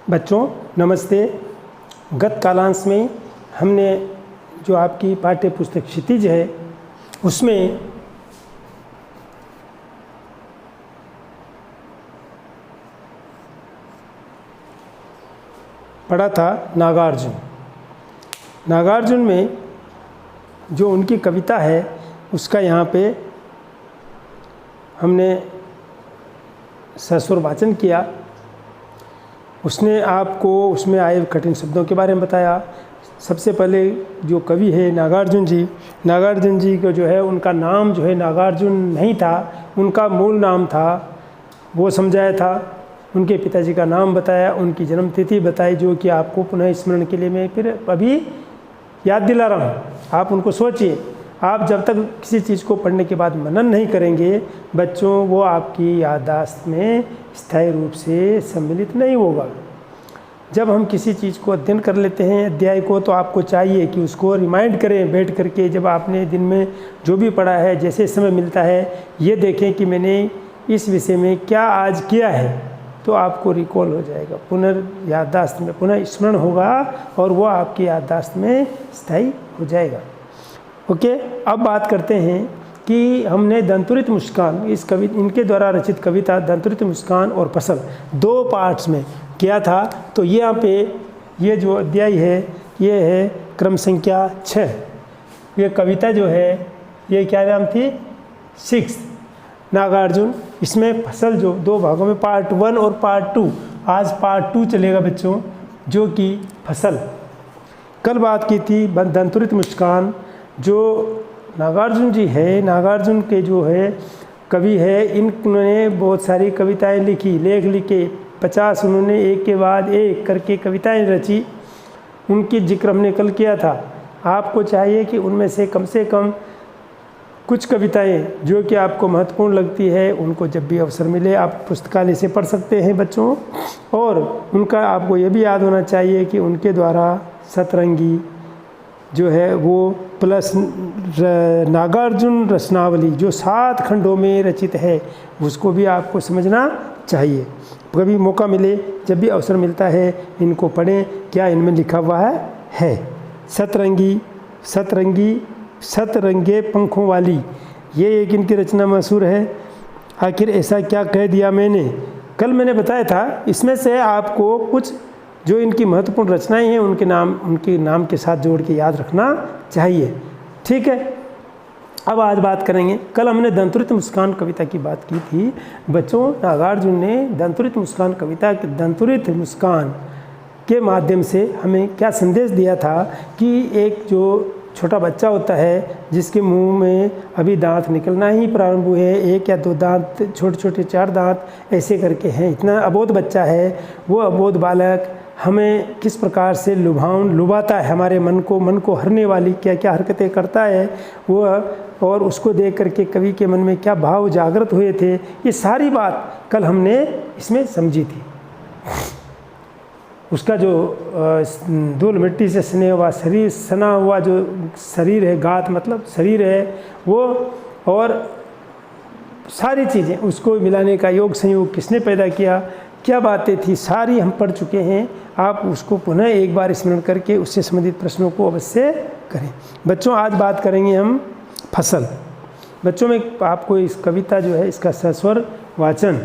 बच्चों नमस्ते। गत कालांश में हमने जो आपकी पाठ्य पुस्तक क्षितिज है उसमें पढ़ा था नागार्जुन। नागार्जुन में जो उनकी कविता है उसका यहाँ पे हमने सस्वर वाचन किया। उसने आपको उसमें आए कठिन शब्दों के बारे में बताया। सबसे पहले जो कवि है नागार्जुन जी को जो है उनका नाम जो है नागार्जुन नहीं था, उनका मूल नाम था, वो समझाया था। उनके पिताजी का नाम बताया, उनकी जन्मतिथि बताई, जो कि आपको पुनः स्मरण के लिए मैं फिर अभी याद दिला रहा हूँ। आप उनको सोचिए। आप जब तक किसी चीज़ को पढ़ने के बाद मनन नहीं करेंगे बच्चों, वो आपकी याददाश्त में स्थायी रूप से सम्मिलित नहीं होगा। जब हम किसी चीज़ को अध्ययन कर लेते हैं अध्याय को, तो आपको चाहिए कि उसको रिमाइंड करें बैठ करके। जब आपने दिन में जो भी पढ़ा है, जैसे समय मिलता है, ये देखें कि मैंने इस विषय में क्या आज किया है, तो आपको रिकॉल हो जाएगा, पुनर्यादाश्त में पुनः स्मरण होगा और वो आपकी याददाश्त में स्थायी हो जाएगा। ओके, अब बात करते हैं कि हमने दंतुरित मुस्कान, इनके द्वारा रचित कविता दंतुरित मुस्कान और फसल 2 पार्ट्स में किया था। तो यहाँ पे ये जो अध्याय है ये है क्रम संख्या 6। ये कविता जो है ये क्या नाम थी? 6 नागार्जुन। इसमें फसल जो 2 भागों में पार्ट 1 और पार्ट 2, आज पार्ट 2 चलेगा बच्चों, जो कि फसल। कल बात की थी दंतुरित मुस्कान। जो नागार्जुन जी है, नागार्जुन के जो है कवि है, इन्होंने बहुत सारी कविताएं लिखी, लेख लिखे, 50 उन्होंने एक के बाद एक करके कविताएं रची। उनकी जिक्र हमने कल किया था। आपको चाहिए कि उनमें से कम कुछ कविताएं जो कि आपको महत्वपूर्ण लगती है उनको जब भी अवसर मिले आप पुस्तकालय से पढ़ सकते हैं बच्चों। और उनका आपको ये भी याद होना चाहिए कि उनके द्वारा सतरंगी जो है वो प्लस नागार्जुन रचनावली जो 7 खंडों में रचित है, उसको भी आपको समझना चाहिए। कभी मौका मिले, जब भी अवसर मिलता है, इनको पढ़ें। क्या इनमें लिखा हुआ है? सतरंगे पंखों वाली, ये एक इनकी रचना मशहूर है। आखिर ऐसा क्या कह दिया मैंने, कल मैंने बताया था। इसमें से आपको कुछ जो इनकी महत्वपूर्ण रचनाएं हैं उनके नाम के साथ जोड़ के याद रखना चाहिए। ठीक है, अब आज बात करेंगे। कल हमने दंतुरित मुस्कान कविता की बात की थी बच्चों। नागार्जुन ने दंतुरित मुस्कान कविता के दंतुरित मुस्कान के माध्यम से हमें क्या संदेश दिया था कि एक जो छोटा बच्चा होता है जिसके मुंह में अभी दांत निकलना ही प्रारंभ हुए हैं, 1 या 2 दांत, छोटे 4 दांत ऐसे करके हैं, इतना अबोध बच्चा है। वो अबोध बालक हमें किस प्रकार से लुभाता है, हमारे मन को हरने वाली क्या क्या हरकतें करता है वो, और उसको देख करके कवि के मन में क्या भाव जागृत हुए थे, ये सारी बात कल हमने इसमें समझी थी। उसका जो धूल मिट्टी से सना हुआ जो शरीर है, गात मतलब शरीर है वो, और सारी चीज़ें उसको मिलाने का योग संयोग किसने पैदा किया, क्या बातें थी, सारी हम पढ़ चुके हैं। आप उसको पुनः एक बार स्मरण करके उससे संबंधित प्रश्नों को अवश्य करें। बच्चों आज बात करेंगे हम फसल। बच्चों में आपको इस कविता जो है इसका सस्वर वाचन,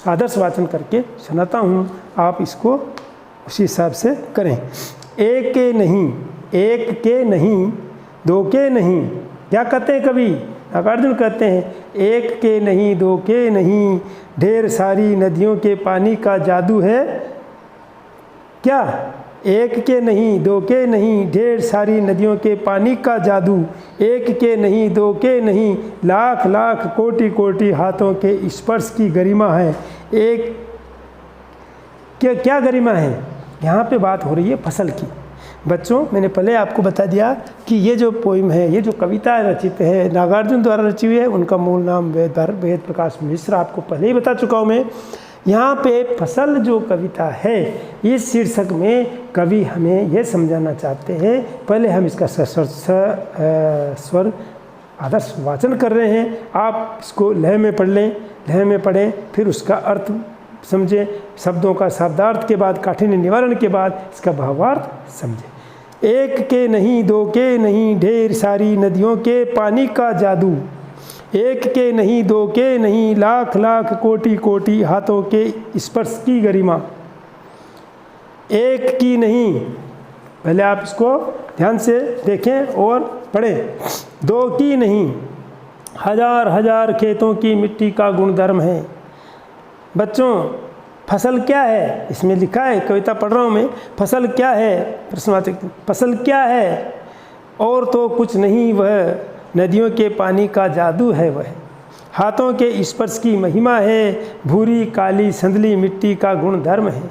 आदर्श वाचन करके सुनाता हूँ, आप इसको उसी हिसाब से करें। एक के नहीं 2 के नहीं, क्या कहते हैं कवि नागार्जुन कहते हैं, 1 के नहीं 2 के नहीं, ढेर सारी नदियों के पानी का जादू है। क्या? 1 के नहीं 2 के नहीं, ढेर सारी नदियों के पानी का जादू, 1 के नहीं 2 के नहीं, लाख लाख कोटि हाथों के स्पर्श की गरिमा है। एक क्या गरिमा है? यहाँ पे बात हो रही है फसल की। बच्चों मैंने पहले आपको बता दिया कि ये जो पोइम है, ये जो कविता रचित है नागार्जुन द्वारा रची हुई है, उनका मूल नाम वेद प्रकाश मिश्र, आपको पहले ही बता चुका हूँ मैं। यहाँ पे फसल जो कविता है, इस शीर्षक में कवि हमें यह समझाना चाहते हैं। पहले हम इसका स्वर आदर्श वाचन कर रहे हैं, आप इसको लय में पढ़ लें, लय में पढ़ें, फिर उसका अर्थ समझे, शब्दों का शब्दार्थ के बाद, काठिन्य निवारण के बाद इसका भावार्थ समझे। एक के नहीं, दो के नहीं, ढेर सारी नदियों के पानी का जादू। एक के नहीं, दो के नहीं, लाख लाख कोटि कोटि हाथों के स्पर्श की गरिमा। एक की नहीं, पहले आप इसको ध्यान से देखें और पढ़ें। दो की नहीं, हजार हजार खेतों की मिट्टी का गुणधर्म है। बच्चों फसल क्या है, इसमें लिखा है, कविता पढ़ रहा हूँ मैं, फसल क्या है, प्रश्नवाचक, फसल क्या है, और तो कुछ नहीं वह नदियों के पानी का जादू है वह। हाथों के स्पर्श की महिमा है, भूरी काली संदली मिट्टी का गुणधर्म है।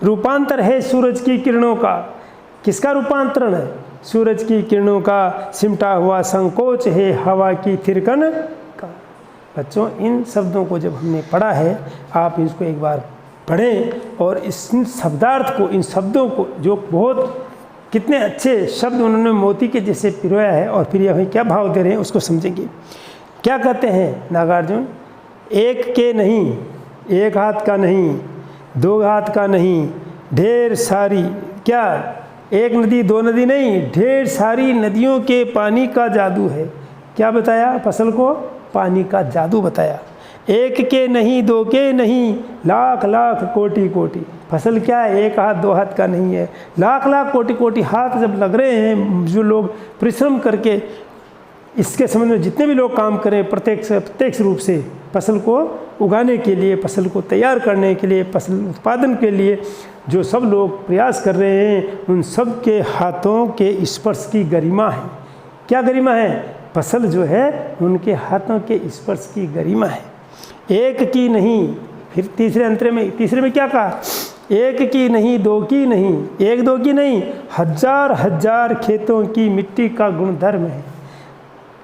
रूपांतर है सूरज की किरणों का। किसका रूपांतरण है? सूरज की किरणों का। सिमटा हुआ संकोच है हवा की थिरकन का। बच्चों इन शब्दों को जब हमने पढ़ा है, आप इसको एक बार पढ़ें और इस शब्दार्थ को, इन शब्दों को, जो बहुत कितने अच्छे शब्द उन्होंने मोती के जैसे पिरोया है, और फिर यह क्या भाव दे रहे हैं उसको समझेंगे। क्या कहते हैं नागार्जुन? एक के नहीं, एक हाथ का नहीं, दो हाथ का नहीं, ढेर सारी, क्या एक नदी दो नदी नहीं, ढेर सारी नदियों के पानी का जादू है। क्या बताया? फसल को पानी का जादू बताया। एक के नहीं, दो के नहीं, लाख लाख कोटि कोटि। फसल क्या है? एक हाथ दो हाथ का नहीं है, लाख लाख कोटि कोटि हाथ जब लग रहे हैं, जो लोग परिश्रम करके इसके संबंध में जितने भी लोग काम करें प्रत्यक्ष रूप से फसल को उगाने के लिए, फसल को तैयार करने के लिए, फसल उत्पादन के लिए जो सब लोग प्रयास कर रहे हैं, उन सब के हाथों के स्पर्श की गरिमा है। क्या गरिमा है? फसल जो है उनके हाथों के स्पर्श की गरिमा है। एक की नहीं, फिर तीसरे में क्या कहा? एक की नहीं, दो की नहीं, एक दो की नहीं, हजार हजार खेतों की मिट्टी का गुणधर्म है।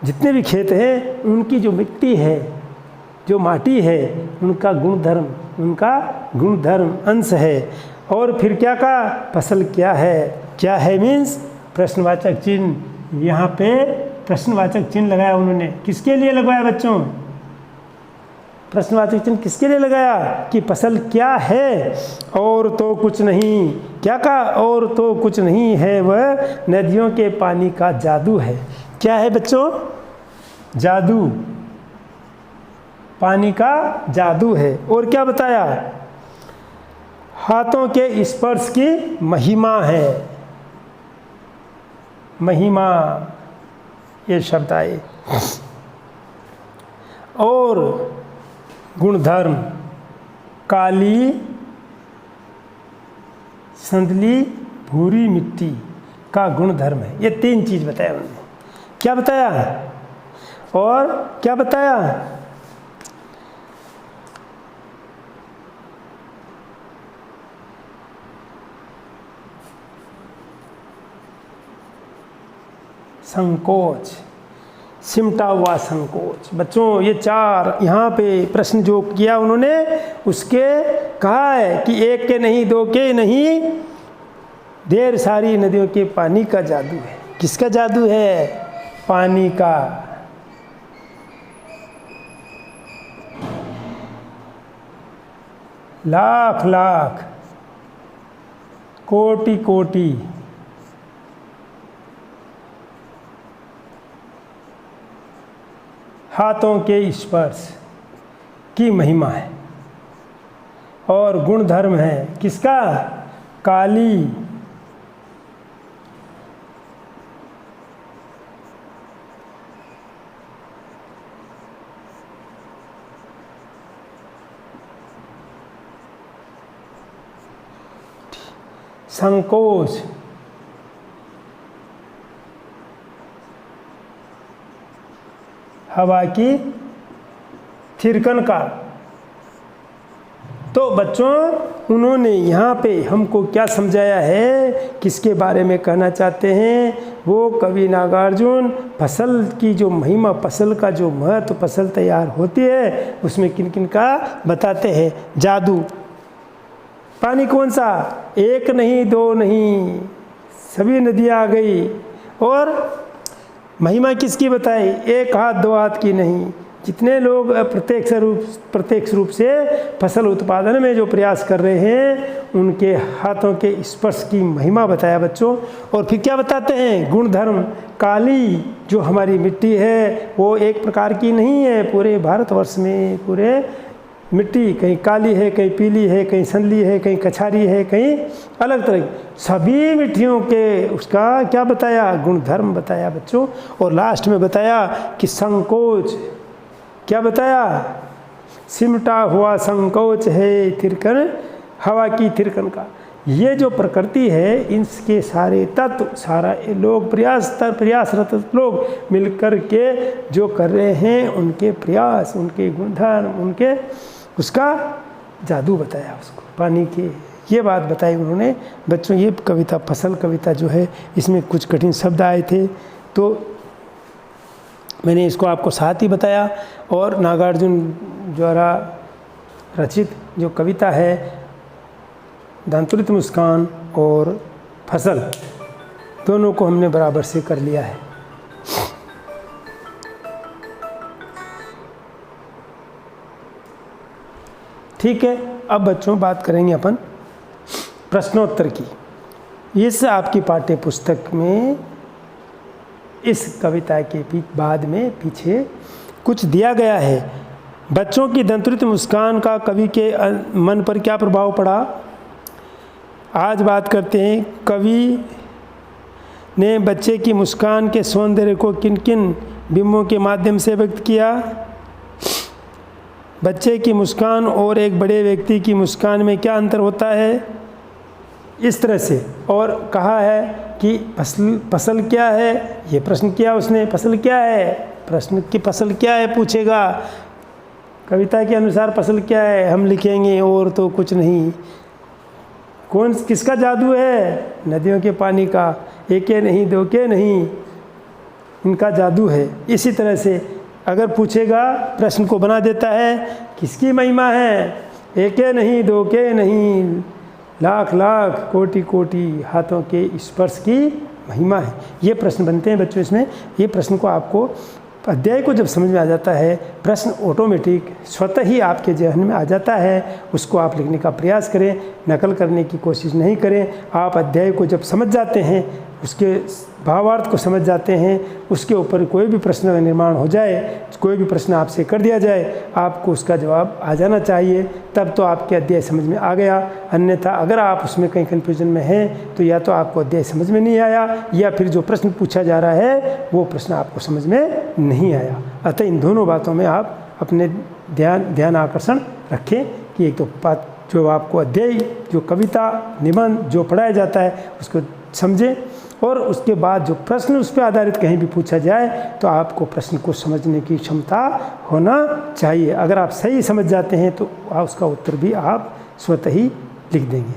जितने भी खेत हैं उनकी जो मिट्टी है, जो माटी है, उनका गुणधर्म अंश है। और फिर क्या कहा? फसल क्या है? क्या है मीन्स प्रश्नवाचक चिन्ह। यहाँ पे प्रश्नवाचक चिन्ह लगाया उन्होंने। किसके लिए लगवाया बच्चों? प्रश्नवाचक चिन्ह किसके लिए लगाया? कि फसल क्या है, और तो कुछ नहीं। क्या कहा? और तो कुछ नहीं है वह नदियों के पानी का जादू है। क्या है बच्चों? जादू, पानी का जादू है। और क्या बताया? हाथों के स्पर्श की महिमा है। महिमा ये शब्द आए। और गुणधर्म, काली संदली भूरी मिट्टी का गुणधर्म है। ये तीन चीज बताया उन्होंने। क्या बताया? और क्या बताया? संकोच, सिमटा हुआ संकोच। बच्चों ये चार यहाँ पे प्रश्न जो किया उन्होंने, उसके कहा है कि एक के नहीं, दो के नहीं, ढेर सारी नदियों के पानी का जादू है। किसका जादू है? पानी का। लाख लाख कोटि कोटि हाथों के स्पर्श की महिमा है। और गुणधर्म है किसका? काली संकोच, हवा की थिरकन का। तो बच्चों उन्होंने यहाँ पे हमको क्या समझाया है, किसके बारे में कहना चाहते हैं? वो कवि नागार्जुन फसल की जो महिमा, फसल का जो महत्व, फसल तैयार होती है उसमें किन किन का बताते हैं। जादू, पानी कौन सा? एक नहीं, दो नहीं, सभी नदियाँ आ गई। और महिमा किसकी बताई? एक हाथ दो हाथ की नहीं, जितने लोग प्रत्यक्ष रूप से फसल उत्पादन में जो प्रयास कर रहे हैं उनके हाथों के स्पर्श की महिमा बताया बच्चों। और फिर क्या बताते हैं, गुणधर्म। काली जो हमारी मिट्टी है वो एक प्रकार की नहीं है, पूरे भारतवर्ष में पूरे मिट्टी कहीं काली है, कहीं पीली है, कहीं संदली है, कहीं कछारी है, कहीं अलग तरह की, सभी मिट्टियों के उसका क्या बताया, गुणधर्म बताया बच्चों। और लास्ट में बताया कि संकोच, क्या बताया, सिमटा हुआ संकोच है थिरकन हवा की थिरकन का। ये जो प्रकृति है इनके सारे तत्व, सारा लोग प्रयासरत लोग मिलकर के जो कर रहे हैं उनके प्रयास, उनके गुणधर्म, उनके उसका जादू बताया उसको, पानी के ये बात बताई उन्होंने बच्चों। ये कविता फसल कविता जो है इसमें कुछ कठिन शब्द आए थे तो मैंने इसको आपको साथ ही बताया। और नागार्जुन द्वारा रचित जो कविता है दंतुलित मुस्कान और फसल दोनों को हमने बराबर से कर लिया है। ठीक है, अब बच्चों बात करेंगे अपन प्रश्नोत्तर की। इस आपकी पाठ्य पुस्तक में इस कविता के बाद में पीछे कुछ दिया गया है। बच्चों की दंतुलित मुस्कान का कवि के मन पर क्या प्रभाव पड़ा, आज बात करते हैं। कवि ने बच्चे की मुस्कान के सौंदर्य को किन किन बिंबों के माध्यम से व्यक्त किया। बच्चे की मुस्कान और एक बड़े व्यक्ति की मुस्कान में क्या अंतर होता है, इस तरह से। और कहा है कि फसल क्या है, ये प्रश्न किया उसने, फसल क्या है, प्रश्न की फसल क्या है पूछेगा, कविता के अनुसार फसल क्या है, हम लिखेंगे और तो कुछ नहीं। कौन किसका जादू है, नदियों के पानी का, एक के नहीं दो के नहीं, इनका जादू है। इसी तरह से अगर पूछेगा प्रश्न को बना देता है, किसकी महिमा है, एक के नहीं दो के नहीं, लाख लाख कोटि कोटि हाथों के स्पर्श की महिमा है। ये प्रश्न बनते हैं बच्चों इसमें। ये प्रश्न को आपको अध्याय को जब समझ में आ जाता है, प्रश्न ऑटोमेटिक स्वतः ही आपके जहन में आ जाता है, उसको आप लिखने का प्रयास करें, नकल करने की कोशिश नहीं करें। आप अध्याय को जब समझ जाते हैं, उसके भावार्थ को समझ जाते हैं, उसके ऊपर कोई भी प्रश्न का निर्माण हो जाए, कोई भी प्रश्न आपसे कर दिया जाए, आपको उसका जवाब आ जाना चाहिए, तब तो आपके अध्याय समझ में आ गया। अन्यथा अगर आप उसमें कहीं कन्फ्यूजन में हैं तो या तो आपको अध्याय समझ में नहीं आया, या फिर जो प्रश्न पूछा जा रहा है वो प्रश्न आपको समझ में नहीं आया। अतः इन दोनों बातों में आप अपने ध्यान आकर्षण रखें कि एक तो बात जो आपको अध्याय, जो कविता, निबंध जो पढ़ाया जाता है उसको समझें, और उसके बाद जो प्रश्न उस पर आधारित कहीं भी पूछा जाए तो आपको प्रश्न को समझने की क्षमता होना चाहिए। अगर आप सही समझ जाते हैं तो उसका उत्तर भी आप स्वतः ही लिख देंगे।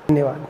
धन्यवाद।